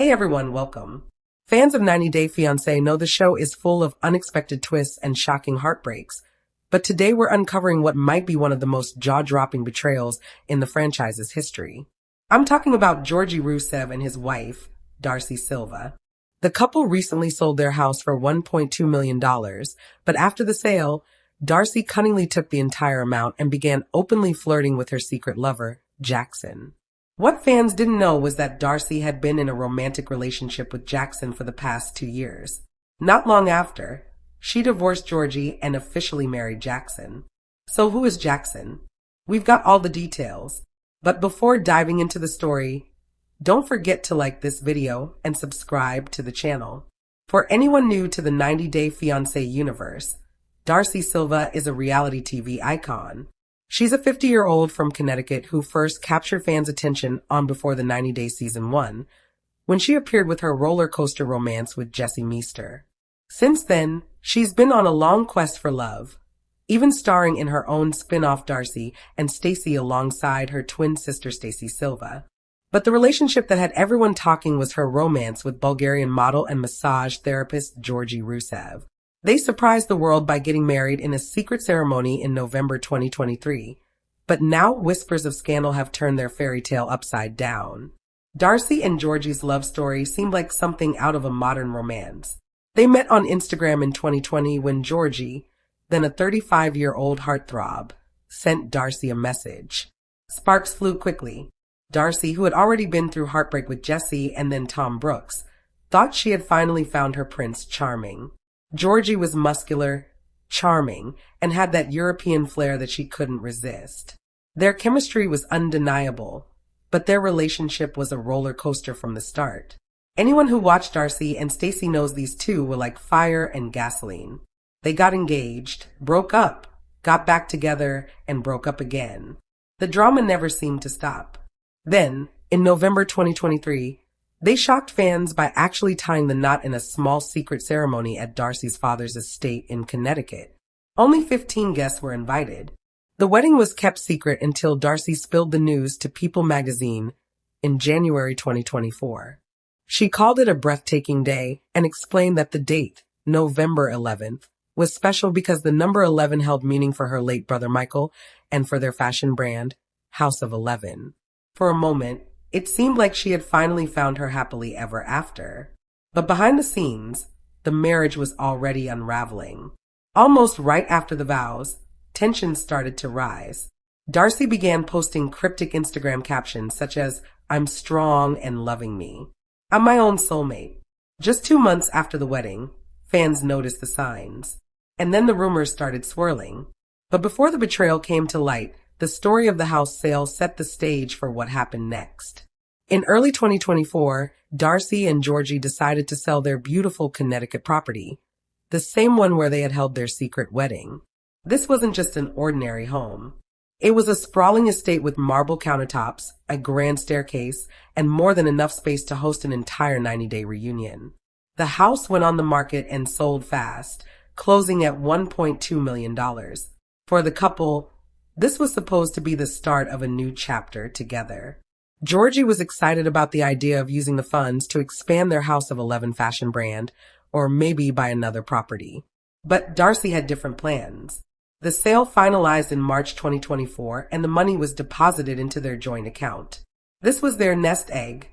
Hey everyone, welcome. Fans of 90 Day Fiancé know the show is full of unexpected twists and shocking heartbreaks, but today we're uncovering what might be one of the most jaw-dropping betrayals in the franchise's history. I'm talking about Georgi Rusev and his wife, Darcey Silva. The couple recently sold their house for $1.2 million, but after the sale, Darcey cunningly took the entire amount and began openly flirting with her secret lover, Jackson. What fans didn't know was that Darcey had been in a romantic relationship with Jackson for the past 2 years. Not long after, she divorced Georgi and officially married Jackson. So who is Jackson? We've got all the details. But before diving into the story, don't forget to like this video and subscribe to the channel. For anyone new to the 90 Day Fiancé universe, Darcey Silva is a reality TV icon. She's a 50-year-old from Connecticut who first captured fans' attention on Before the 90 Day Season 1, when she appeared with her roller coaster romance with Jesse Meester. Since then, she's been on a long quest for love, even starring in her own spin-off Darcey and Stacey alongside her twin sister Stacey Silva. But the relationship that had everyone talking was her romance with Bulgarian model and massage therapist Georgi Rusev. They surprised the world by getting married in a secret ceremony in November 2023, but now whispers of scandal have turned their fairy tale upside down. Darcey and Georgi's love story seemed like something out of a modern romance. They met on Instagram in 2020 when Georgi, then a 35-year-old heartthrob, sent Darcey a message. Sparks flew quickly. Darcey, who had already been through heartbreak with Jesse and then Tom Brooks, thought she had finally found her prince charming. Georgi was muscular, charming, and had that European flair that she couldn't resist. Their chemistry was undeniable, but their relationship was a roller coaster from the start. Anyone who watched Darcey and Stacey knows these two were like fire and gasoline. They got engaged, broke up, got back together, and broke up again. The drama never seemed to stop. Then, in November 2023, they shocked fans by actually tying the knot in a small secret ceremony at Darcey's father's estate in Connecticut. Only 15 guests were invited. The wedding was kept secret until Darcey spilled the news to People magazine in January 2024. She called it a breathtaking day and explained that the date, November 11th, was special because the number 11 held meaning for her late brother Michael and for their fashion brand, House of 11. For a moment, it seemed like she had finally found her happily ever after. But behind the scenes, the marriage was already unraveling. Almost right after the vows, tensions started to rise. Darcey began posting cryptic Instagram captions such as, "I'm strong and loving me. I'm my own soulmate." Just 2 months after the wedding, fans noticed the signs. And then the rumors started swirling. But before the betrayal came to light, the story of the house sale set the stage for what happened next. In early 2024, Darcey and Georgi decided to sell their beautiful Connecticut property, the same one where they had held their secret wedding. This wasn't just an ordinary home. It was a sprawling estate with marble countertops, a grand staircase, and more than enough space to host an entire 90-day reunion. The house went on the market and sold fast, closing at $1.2 million. For the couple, this was supposed to be the start of a new chapter together. Georgi was excited about the idea of using the funds to expand their House of 11 fashion brand, or maybe buy another property. But Darcey had different plans. The sale finalized in March 2024, and the money was deposited into their joint account. This was their nest egg,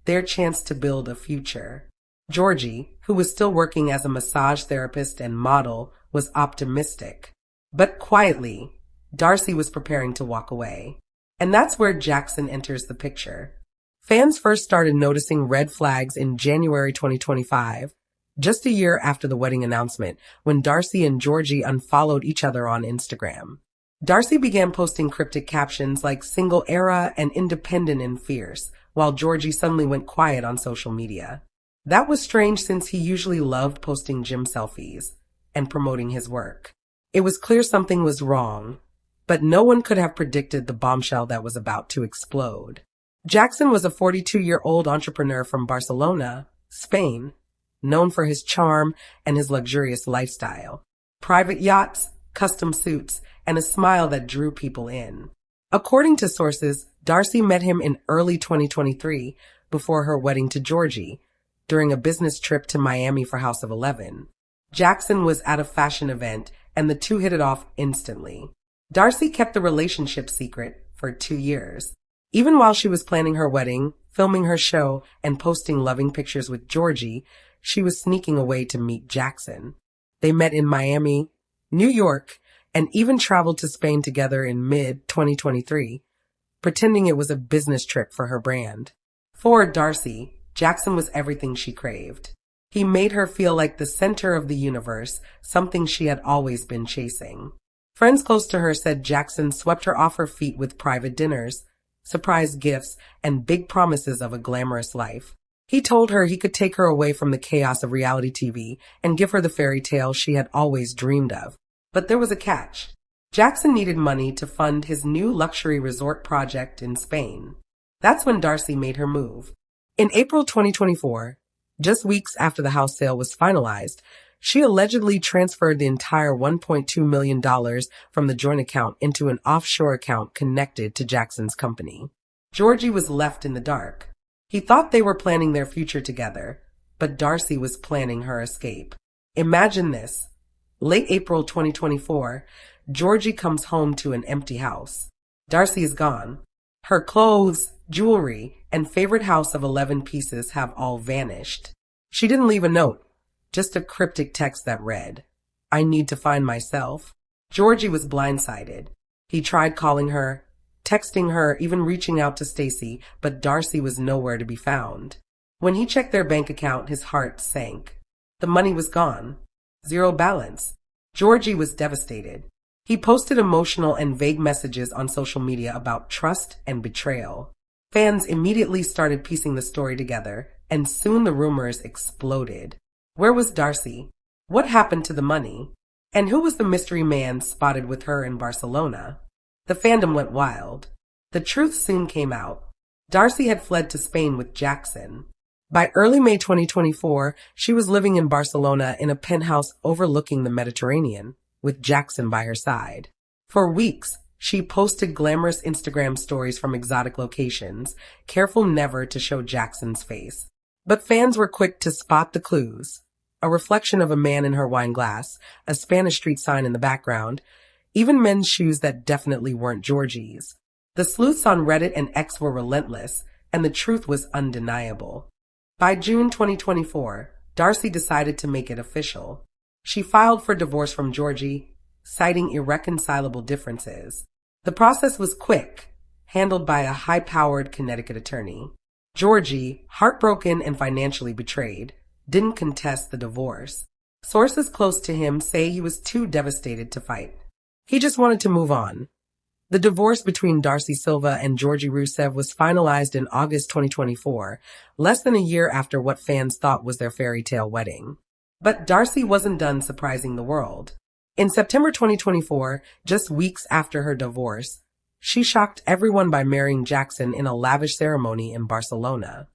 their chance to build a future. Georgi, who was still working as a massage therapist and model, was optimistic. But quietly, Darcey was preparing to walk away. And that's where Jackson enters the picture. Fans first started noticing red flags in January 2025, just a year after the wedding announcement, when Darcey and Georgi unfollowed each other on Instagram. Darcey began posting cryptic captions like "single era" and "independent and fierce," while Georgi suddenly went quiet on social media. That was strange since he usually loved posting gym selfies and promoting his work. It was clear something was wrong, but no one could have predicted the bombshell that was about to explode. Jackson was a 42-year-old entrepreneur from Barcelona, Spain, known for his charm and his luxurious lifestyle. Private yachts, custom suits, and a smile that drew people in. According to sources, Darcey met him in early 2023 before her wedding to Georgie, during a business trip to Miami for House of 11. Jackson was at a fashion event, and the two hit it off instantly. Darcey kept the relationship secret for 2 years. Even while she was planning her wedding, filming her show, and posting loving pictures with Georgie, she was sneaking away to meet Jackson. They met in Miami, New York, and even traveled to Spain together in mid-2023, pretending it was a business trip for her brand. For Darcey, Jackson was everything she craved. He made her feel like the center of the universe, something she had always been chasing. Friends close to her said Jackson swept her off her feet with private dinners, surprise gifts, and big promises of a glamorous life. He told her he could take her away from the chaos of reality TV and give her the fairy tale she had always dreamed of. But there was a catch. Jackson needed money to fund his new luxury resort project in Spain. That's when Darcey made her move. In April 2024, just weeks after the house sale was finalized, she allegedly transferred the entire $1.2 million from the joint account into an offshore account connected to Jackson's company. Georgie was left in the dark. He thought they were planning their future together, but Darcey was planning her escape. Imagine this. Late April 2024, Georgie comes home to an empty house. Darcey is gone. Her clothes, jewelry, and favorite house of 11 pieces have all vanished. She didn't leave a note, just a cryptic text that read, "I need to find myself." Georgie was blindsided. He tried calling her, texting her, even reaching out to Stacy, but Darcey was nowhere to be found. When he checked their bank account, his heart sank. The money was gone. Zero balance. Georgie was devastated. He posted emotional and vague messages on social media about trust and betrayal. Fans immediately started piecing the story together, and soon the rumors exploded. Where was Darcey? What happened to the money? And who was the mystery man spotted with her in Barcelona? The fandom went wild. The truth soon came out. Darcey had fled to Spain with Jackson. By early May 2024, she was living in Barcelona in a penthouse overlooking the Mediterranean, with Jackson by her side. For weeks, she posted glamorous Instagram stories from exotic locations, careful never to show Jackson's face. But fans were quick to spot the clues. A reflection of a man in her wine glass, a Spanish street sign in the background, even men's shoes that definitely weren't Georgie's. The sleuths on Reddit and X were relentless, and the truth was undeniable. By June 2024, Darcey decided to make it official. She filed for divorce from Georgie, citing irreconcilable differences. The process was quick, handled by a high-powered Connecticut attorney. Georgie, heartbroken and financially betrayed, didn't contest the divorce. Sources close to him say he was too devastated to fight. He just wanted to move on. The divorce between Darcey Silva and Georgie Rusev was finalized in August 2024, less than a year after what fans thought was their fairy tale wedding. But Darcey wasn't done surprising the world. In September 2024, just weeks after her divorce, she shocked everyone by marrying Jackson in a lavish ceremony in Barcelona.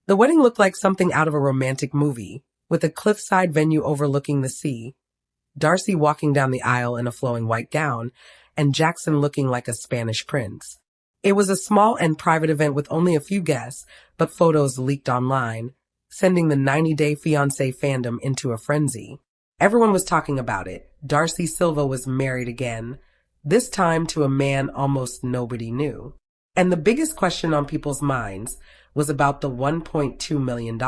The wedding looked like something out of a romantic movie, with a cliffside venue overlooking the sea, Darcey walking down the aisle in a flowing white gown, and Jackson looking like a Spanish prince. It was a small and private event with only a few guests, but photos leaked online, sending the 90-day Fiancé fandom into a frenzy. Everyone was talking about it. Darcey Silva was married again, this time to a man almost nobody knew. And the biggest question on people's minds was about the $1.2 million.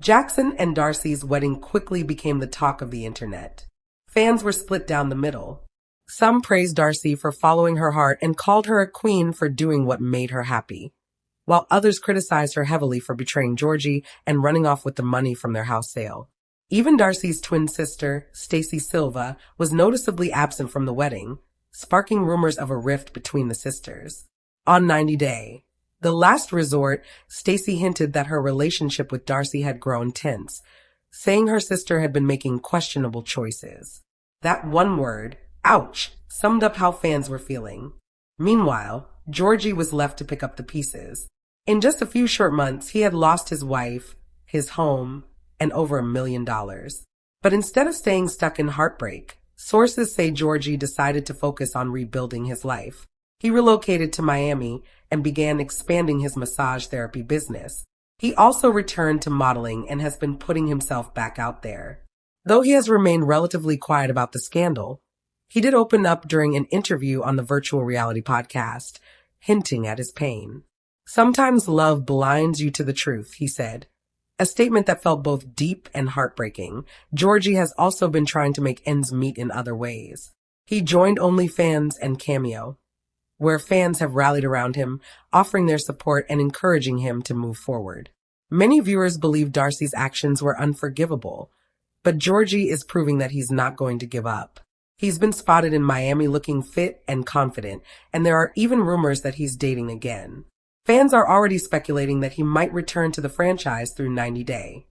Jackson and Darcey's wedding quickly became the talk of the internet. Fans were split down the middle. Some praised Darcey for following her heart and called her a queen for doing what made her happy, while others criticized her heavily for betraying Georgie and running off with the money from their house sale. Even Darcey's twin sister, Stacy Silva, was noticeably absent from the wedding, sparking rumors of a rift between the sisters. On 90 Day, the last resort, Stacy hinted that her relationship with Darcey had grown tense, saying her sister had been making questionable choices. That one word, ouch, summed up how fans were feeling. Meanwhile, Georgie was left to pick up the pieces. In just a few short months, he had lost his wife, his home, and over $1 million. But instead of staying stuck in heartbreak, sources say Georgie decided to focus on rebuilding his life. He relocated to Miami and began expanding his massage therapy business, He also returned to modeling and has been putting himself back out there. Though he has remained relatively quiet about the scandal, he did open up during an interview on the virtual reality podcast, hinting at his pain. "Sometimes love blinds you to the truth," he said, a statement that felt both deep and heartbreaking. Georgie has also been trying to make ends meet in other ways. He joined OnlyFans and Cameo, where fans have rallied around him, offering their support and encouraging him to move forward. Many viewers believe Darcey's actions were unforgivable, but Georgie is proving that he's not going to give up. He's been spotted in Miami looking fit and confident, and there are even rumors that he's dating again. Fans are already speculating that he might return to the franchise through 90 Day,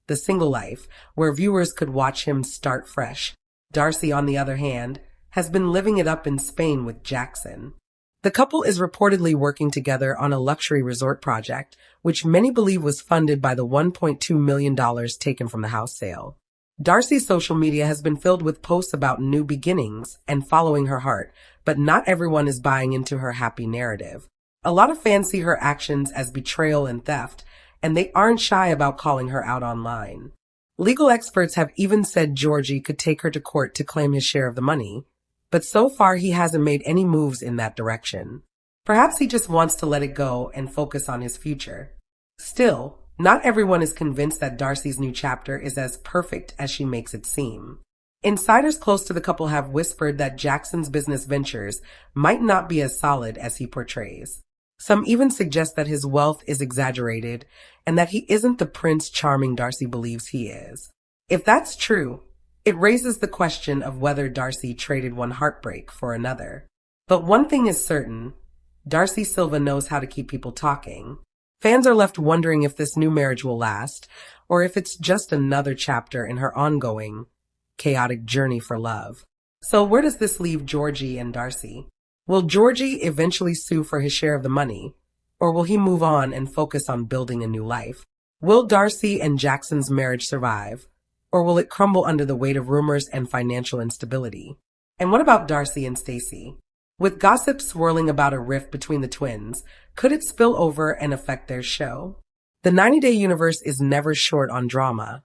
the single life, where viewers could watch him start fresh. Darcey, on the other hand, has been living it up in Spain with Jackson. The couple is reportedly working together on a luxury resort project, which many believe was funded by the $1.2 million taken from the house sale. Darcey's social media has been filled with posts about new beginnings and following her heart, but not everyone is buying into her happy narrative. A lot of fans see her actions as betrayal and theft, and they aren't shy about calling her out online. Legal experts have even said Georgie could take her to court to claim his share of the money, but so far he hasn't made any moves in that direction. Perhaps he just wants to let it go and focus on his future. Still, not everyone is convinced that Darcey's new chapter is as perfect as she makes it seem. Insiders close to the couple have whispered that Jackson's business ventures might not be as solid as he portrays. Some even suggest that his wealth is exaggerated and that he isn't the Prince Charming Darcey believes he is. If that's true, it raises the question of whether Darcey traded one heartbreak for another. But one thing is certain, Darcey Silva knows how to keep people talking. Fans are left wondering if this new marriage will last, or if it's just another chapter in her ongoing, chaotic journey for love. So where does this leave Georgie and Darcey? Will Georgie eventually sue for his share of the money, or will he move on and focus on building a new life? Will Darcey and Jackson's marriage survive, or will it crumble under the weight of rumors and financial instability? And what about Darcey and Stacey? With gossip swirling about a rift between the twins, could it spill over and affect their show? The 90 Day universe is never short on drama,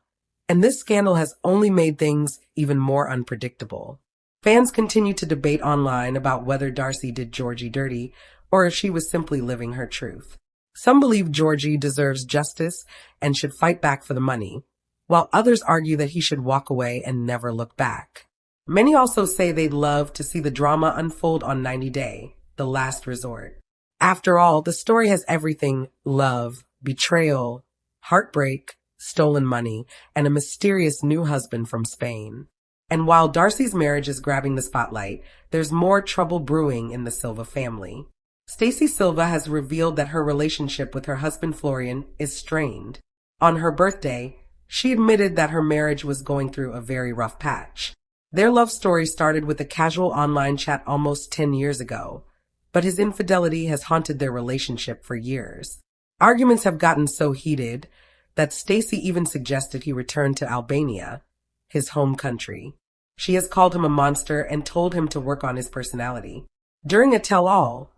and this scandal has only made things even more unpredictable. Fans continue to debate online about whether Darcey did Georgie dirty or if she was simply living her truth. Some believe Georgie deserves justice and should fight back for the money, while others argue that he should walk away and never look back. Many also say they'd love to see the drama unfold on 90 Day, the last resort. After all, the story has everything: love, betrayal, heartbreak, stolen money, and a mysterious new husband from Spain. And while Darcey's marriage is grabbing the spotlight, there's more trouble brewing in the Silva family. Stacey Silva has revealed that her relationship with her husband Florian is strained. On her birthday, she admitted that her marriage was going through a very rough patch. Their love story started with a casual online chat almost 10 years ago, but his infidelity has haunted their relationship for years. Arguments have gotten so heated that Stacey even suggested he return to Albania, his home country. She has called him a monster and told him to work on his personality. During a tell-all,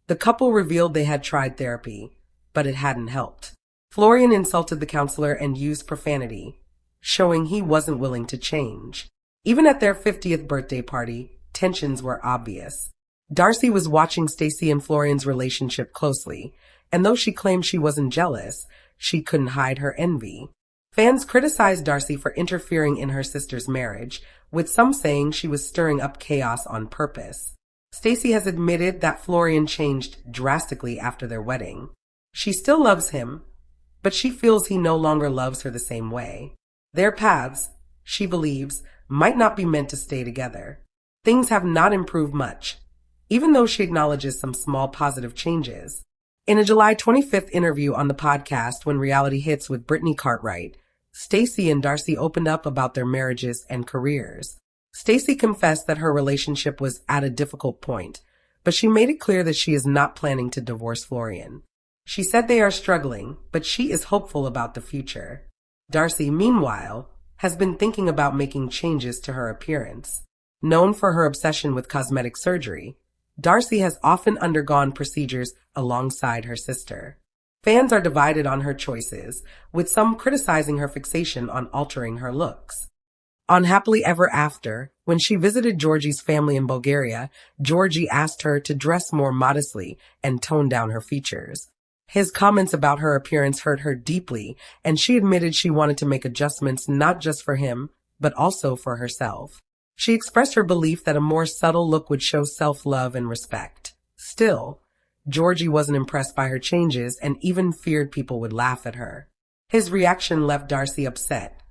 the couple revealed they had tried therapy, but it hadn't helped. Florian insulted the counselor and used profanity, showing he wasn't willing to change. Even at their 50th birthday party, tensions were obvious. Darcey was watching Stacey and Florian's relationship closely, and though she claimed she wasn't jealous, she couldn't hide her envy. Fans criticized Darcey for interfering in her sister's marriage, with some saying she was stirring up chaos on purpose. Stacey has admitted that Florian changed drastically after their wedding. She still loves him, but she feels he no longer loves her the same way. Their paths, she believes, might not be meant to stay together. Things have not improved much, even though she acknowledges some small positive changes. In a July 25th interview on the podcast When Reality Hits with Brittany Cartwright, Stacey and Darcey opened up about their marriages and careers. Stacey confessed that her relationship was at a difficult point, but she made it clear that she is not planning to divorce Florian. She said they are struggling, but she is hopeful about the future. Darcey, meanwhile, has been thinking about making changes to her appearance. Known for her obsession with cosmetic surgery, Darcey has often undergone procedures alongside her sister. Fans are divided on her choices, with some criticizing her fixation on altering her looks. On Happily Ever After, when she visited Georgie's family in Bulgaria, Georgie asked her to dress more modestly and tone down her features. His comments about her appearance hurt her deeply, and she admitted she wanted to make adjustments not just for him, but also for herself. She expressed her belief that a more subtle look would show self-love and respect. Still, Georgie wasn't impressed by her changes and even feared people would laugh at her. His reaction left Darcey upset,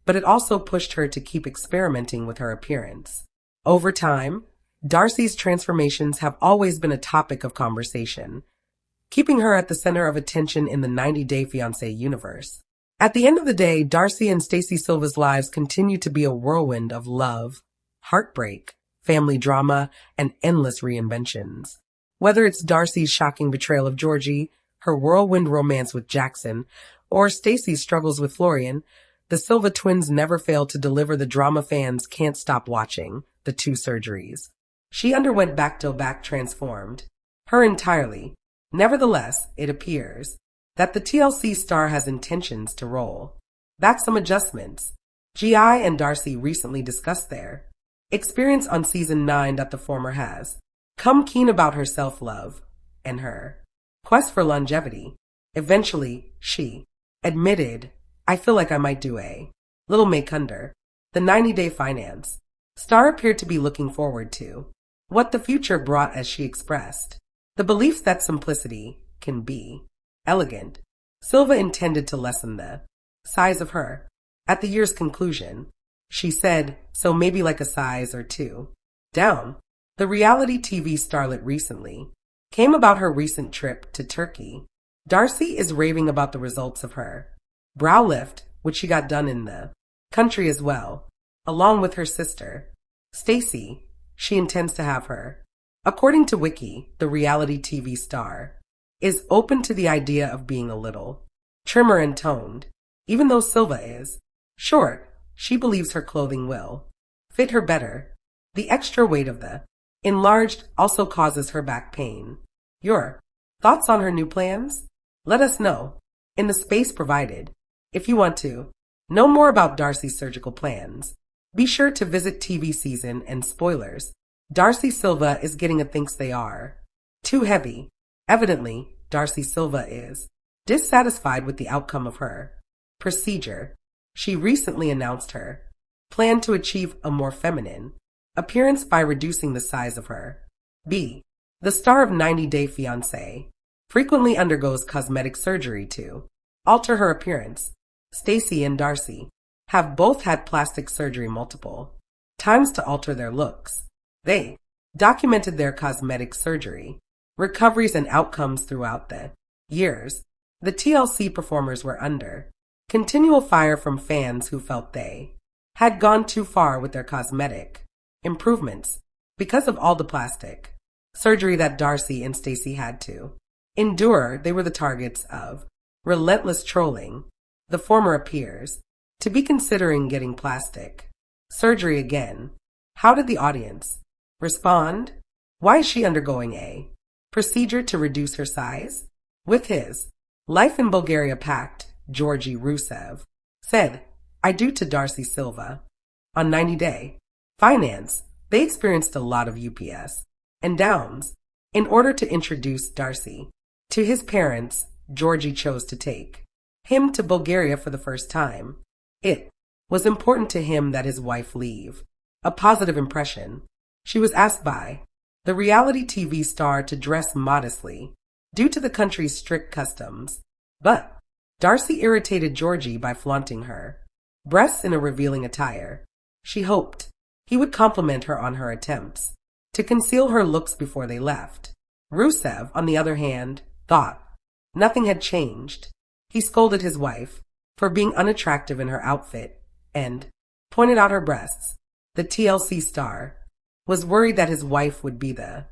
but it also pushed her to keep experimenting with her appearance. Over time, Darcey's transformations have always been a topic of conversation, keeping her at the center of attention in the 90 Day Fiancé universe. At the end of the day, Darcey and Stacey Silva's lives continue to be a whirlwind of love, heartbreak, family drama, and endless reinventions. Whether it's Darcey's shocking betrayal of Georgie, her whirlwind romance with Jackson, or Stacey's struggles with Florian, the Silva twins never fail to deliver the drama fans can't stop watching. The 2 surgeries she underwent back-to-back transformed her entirely. Nevertheless, it appears that the TLC star has intentions to roll back some adjustments. G.I. and Darcey recently discussed their experience on season 9 that the former has come keen about her self-love and her quest for longevity. Eventually, she admitted, "I feel like I might do a little make under the 90-day finance." Star appeared to be looking forward to what the future brought as she expressed the belief that simplicity can be elegant. Silva intended to lessen the size of her at the year's conclusion. She said, "So maybe like a size or 2 down." The reality TV starlet recently came about her recent trip to Turkey. Darcey is raving about the results of her brow lift, which she got done in the country as well, along with her sister, Stacey. She intends to have her. According to Wiki, the reality TV star is open to the idea of being a little trimmer and toned. Even though Silva is short, she believes her clothing will fit her better. The extra weight of the enlarged also causes her back pain. Your thoughts on her new plans? Let us know in the space provided. If you want to know more about Darcey's surgical plans, be sure to visit TV season and spoilers. Darcey Silva is getting a thinks they are too heavy. Evidently, Darcey Silva is dissatisfied with the outcome of her procedure. She recently announced her plan to achieve a more feminine appearance by reducing the size of her B. The star of 90 Day Fiancé frequently undergoes cosmetic surgery to alter her appearance. Stacey and Darcey have both had plastic surgery multiple times to alter their looks. They documented their cosmetic surgery recoveries and outcomes throughout the years. The TLC performers were under continual fire from fans who felt they had gone too far with their cosmetic improvements because of all the plastic surgery that Darcey and Stacey had to endure. They were the targets of relentless trolling. The former appears to be considering getting plastic surgery again. How did the audience respond? Why is she undergoing a procedure to reduce her size? With his life in Bulgaria pact, Georgie Rusev said, "I do" to Darcey Silva. On 90 Day Finance, they experienced a lot of ups and downs. In order to introduce Darcey to his parents, Georgie chose to take him to Bulgaria for the first time. It was important to him that his wife leave a positive impression. She was asked by the reality TV star to dress modestly due to the country's strict customs, but Darcey irritated Georgie by flaunting her breasts in a revealing attire. She hoped he would compliment her on her attempts to conceal her looks before they left. Rusev, on the other hand, thought nothing had changed. He scolded his wife for being unattractive in her outfit and pointed out her breasts. The TLC star was worried that his wife would be the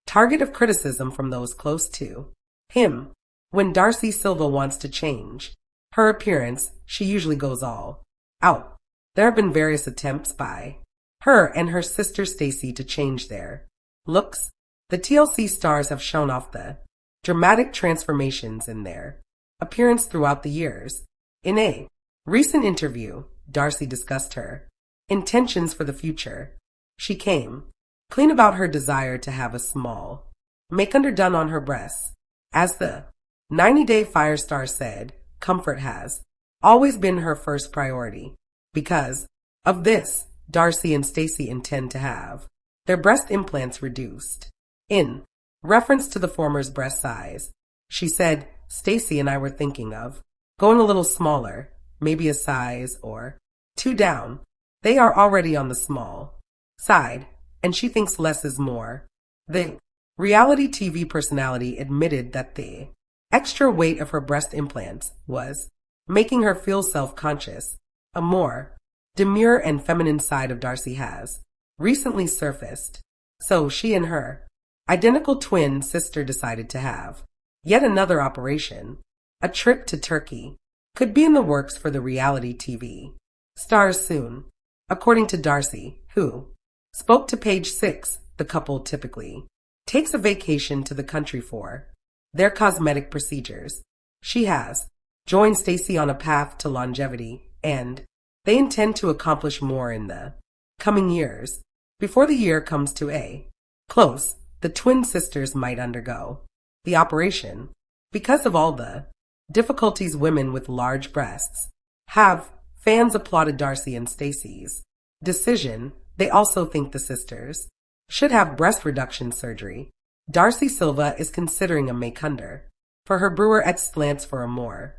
target of criticism from those close to him. When Darcey Silva wants to change her appearance, she usually goes all out. There have been various attempts by her and her sister Stacey to change their looks. The TLC stars have shown off the dramatic transformations in their appearance throughout the years. In a recent interview, Darcey discussed her intentions for the future. She came clean about her desire to have a small make-under done on her breasts. As the 90-Day Fire star said, comfort has always been her first priority. Because of this, Darcey and Stacey intend to have their breast implants reduced. In reference to the former's breast size, she said, Stacey and I were thinking of going a little smaller, maybe a size or two down. They are already on the small side, and she thinks less is more. The reality TV personality admitted that the extra weight of her breast implants was making her feel self-conscious. A more demure and feminine side of Darcey has recently surfaced, so she and her identical twin sister decided to have yet another operation. A trip to Turkey could be in the works for the reality TV stars soon, according to Darcey, who spoke to Page 6. The couple typically takes a vacation to the country for their cosmetic procedures. She has joined Stacey on a path to longevity, and they intend to accomplish more in the coming years. Before the year comes to a close, the twin sisters might undergo the operation. Because of all the difficulties women with large breasts have, fans applauded Darcey and Stacey's decision. They also think the sisters should have breast reduction surgery. Darcey Silva is considering a make-under for her Brewer X slants for a more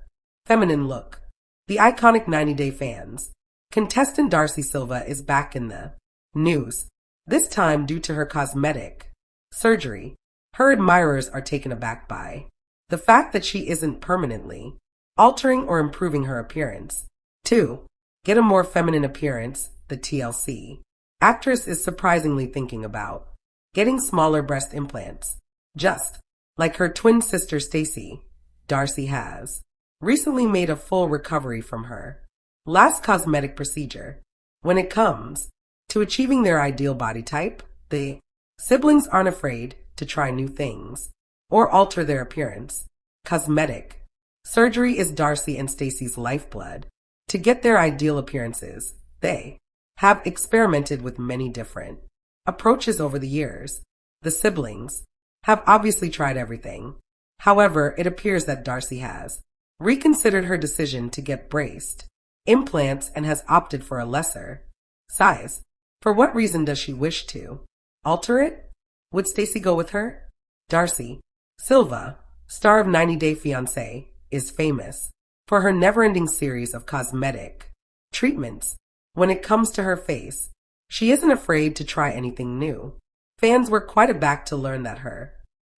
feminine look. The iconic 90-Day fans contestant Darcey Silva is back in the news, this time due to her cosmetic surgery. Her admirers are taken aback by the fact that she isn't permanently altering or improving her appearance. To get a more feminine appearance, the TLC actress is surprisingly thinking about getting smaller breast implants. Just like her twin sister Stacey, Darcey has recently made a full recovery from her last cosmetic procedure. When it comes to achieving their ideal body type, the siblings aren't afraid to try new things or alter their appearance. Cosmetic surgery is Darcey and Stacey's lifeblood. To get their ideal appearances, they have experimented with many different approaches over the years. The siblings have obviously tried everything. However, it appears that Darcey has reconsidered her decision to get braced implants and has opted for a lesser size. For what reason does she wish to alter it? Would Stacey go with her? Darcey Silva, star of 90-Day Fiancé, is famous for her never-ending series of cosmetic treatments. When it comes to her face, she isn't afraid to try anything new. Fans were quite aback to learn that her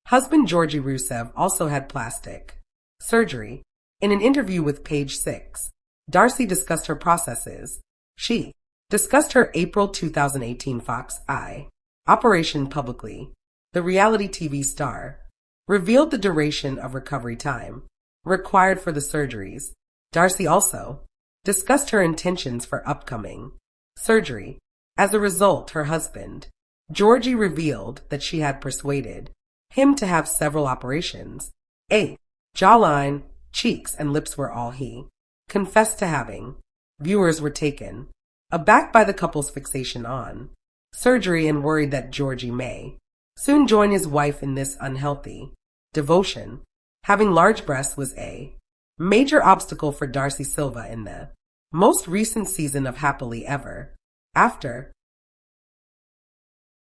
husband Georgi Rusev also had plastic surgery. In an interview with Page 6, Darcey discussed her processes. She discussed her April 2018 Fox Eye operation publicly. The reality TV star revealed the duration of recovery time required for the surgeries. Darcey also discussed her intentions for upcoming surgery. As a result, her husband, Georgi, revealed that she had persuaded him to have several operations. A jawline, cheeks, and lips were all he confessed to having. Viewers were taken aback by the couple's fixation on surgery and worried that Georgi may soon join his wife in this unhealthy devotion. Having large breasts was a major obstacle for Darcey Silva in the most recent season of Happily Ever After.